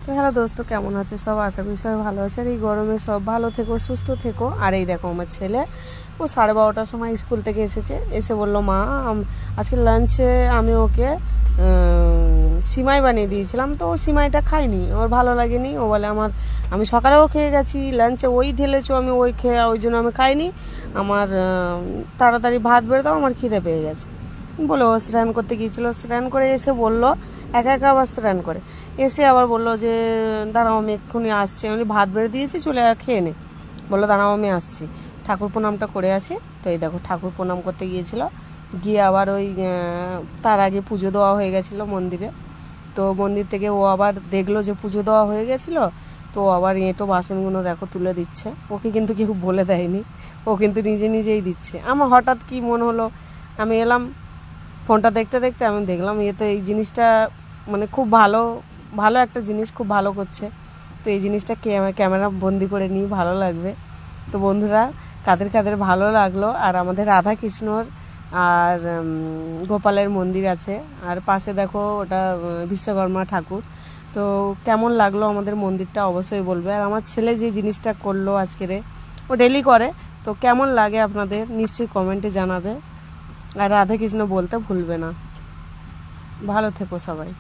তো হ্যালো দোস্ত, কেমন আছো সব? আশা করি সবাই ভালো আছে। আর এই গরমে সব ভালো থেকো, সুস্থ থেকো। আর এই দেখো আমার ছেলে, ও 12:30টার সময় স্কুল থেকে এসেছে, এসে বললো মা আজকে লাঞ্চে আমি ওকে সিমাই বানিয়ে দিয়েছিলাম, তো ও সিমাইটা খাইনি, ওর ভালো লাগেনি। ও বলে আমি সকালেও খেয়ে গেছি, লাঞ্চে ওই ঢেলেছো, আমি ওই খেয়ে ওই জন্য আমি খাইনি, আমার তাড়াতাড়ি ভাত বেড়ে দাও, আমার খিদে পেয়ে গেছে বলে ও স্নান করতে গিয়েছিলো। স্নান করে এসে বলল, একা একা আবার স্নান করে এসে আবার বললো যে দাঁড়াও আমি এক্ষুনি আসছি, আমি ভাত বেড়ে দিয়েছি, চলে খেয়ে নে। বললো দাঁড়াও আমি আসছি, ঠাকুর প্রণামটা করে আসি। তো এই দেখো ঠাকুর প্রণাম করতে গিয়েছিলো, গিয়ে আবার ওই তার আগে পুজো দেওয়া হয়ে গেছিলো মন্দিরে। তো মন্দির থেকে ও আবার দেখলো যে পুজো দেওয়া হয়ে গেছিলো, তো আবার এঁটো বাসনগুলো দেখো তুলে দিচ্ছে। ওকে কিন্তু কেউ বলে দেয়নি, ও কিন্তু নিজে নিজেই দিচ্ছে। আমার হঠাৎ কি মনে হলো, আমি এলাম ফোনটা দেখতে দেখতে, আমি দেখলাম তো এই জিনিসটা মানে খুব ভালো ভালো একটা জিনিস, খুব ভালো করছে। তো এই জিনিসটা ক্যামেরা বন্দি করে নিই, ভালো লাগবে। তো বন্ধুরা, কাদের কাদের ভালো লাগলো। আর আমাদের রাধা কৃষ্ণর আর গোপালের মন্দির আছে, আর পাশে দেখো ওটা বিশ্বকর্মা ঠাকুর। তো কেমন লাগলো আমাদের মন্দিরটা অবশ্যই বলবে। আর আমার ছেলে যে জিনিসটা করলো আজকেরে, ও ডেলি করে, তো কেমন লাগে আপনাদের নিশ্চয়ই কমেন্টে জানাবে। আর রাধা কৃষ্ণ বলতে ভুলবে না। ভালো থেকো সবাই।